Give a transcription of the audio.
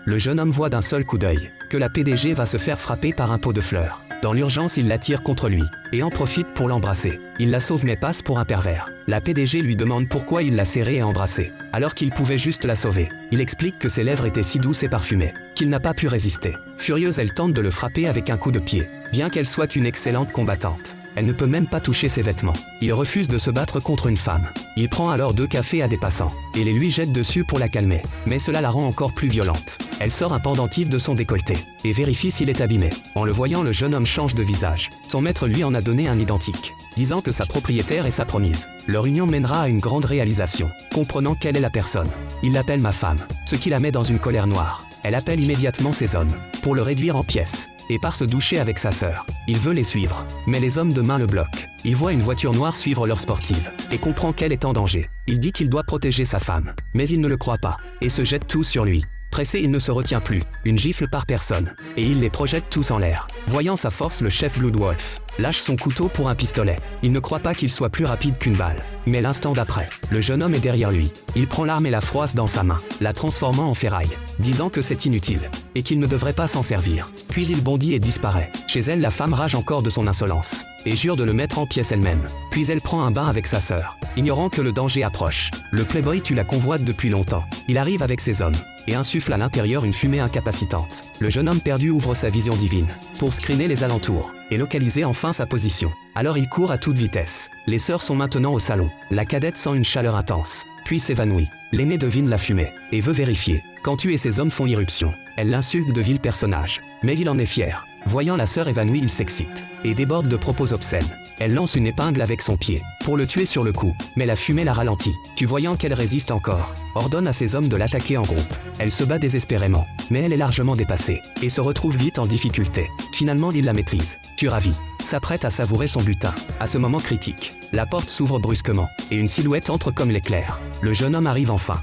le jeune homme voit d'un seul coup d'œil que la PDG va se faire frapper par un pot de fleurs. Dans l'urgence, il l'attire contre lui et en profite pour l'embrasser. Il la sauve mais passe pour un pervers. La PDG lui demande pourquoi il l'a serrée et embrassée, alors qu'il pouvait juste la sauver. Il explique que ses lèvres étaient si douces et parfumées qu'il n'a pas pu résister. Furieuse, elle tente de le frapper avec un coup de pied, bien qu'elle soit une excellente combattante. Elle ne peut même pas toucher ses vêtements. Il refuse de se battre contre une femme. Il prend alors 2 cafés à des passants et les lui jette dessus pour la calmer. Mais cela la rend encore plus violente. Elle sort un pendentif de son décolleté et vérifie s'il est abîmé. En le voyant, le jeune homme change de visage. Son maître lui en a donné un identique, disant que sa propriétaire est sa promise. Leur union mènera à une grande réalisation. Comprenant quelle est la personne, il l'appelle ma femme, ce qui la met dans une colère noire. Elle appelle immédiatement ses hommes pour le réduire en pièces et part se doucher avec sa sœur. Il veut les suivre, mais les hommes de main le bloquent. Il voit une voiture noire suivre leur sportive et comprend qu'elle est en danger. Il dit qu'il doit protéger sa femme, mais il ne le croit pas et se jette tous sur lui. Pressé, il ne se retient plus, une gifle par personne, et il les projette tous en l'air. Voyant sa force, le chef Bloodwolf lâche son couteau pour un pistolet. Il ne croit pas qu'il soit plus rapide qu'une balle. Mais l'instant d'après, le jeune homme est derrière lui. Il prend l'arme et la froisse dans sa main, la transformant en ferraille, disant que c'est inutile et qu'il ne devrait pas s'en servir. Puis il bondit et disparaît. Chez elle, la femme rage encore de son insolence et jure de le mettre en pièces elle-même. Puis elle prend un bain avec sa sœur, ignorant que le danger approche. Le playboy tue la convoite depuis longtemps. Il arrive avec ses hommes et insuffle à l'intérieur une fumée incapacitante. Le jeune homme perdu ouvre sa vision divine pour screener les alentours et localiser enfin sa position. Alors il court à toute vitesse. Les sœurs sont maintenant au salon. La cadette sent une chaleur intense, puis s'évanouit. L'aînée devine la fumée et veut vérifier. Quand tu et ses hommes font irruption, elle l'insulte de vil personnage. Mais il en est fier. Voyant la sœur évanouie, il s'excite et déborde de propos obscènes. Elle lance une épingle avec son pied pour le tuer sur le coup, mais la fumée la ralentit. Tu voyant qu'elle résiste encore, ordonne à ses hommes de l'attaquer en groupe. Elle se bat désespérément, mais elle est largement dépassée et se retrouve vite en difficulté. Finalement, il la maîtrise. Tu ravi, s'apprête à savourer son butin. À ce moment critique, la porte s'ouvre brusquement et une silhouette entre comme l'éclair. Le jeune homme arrive enfin.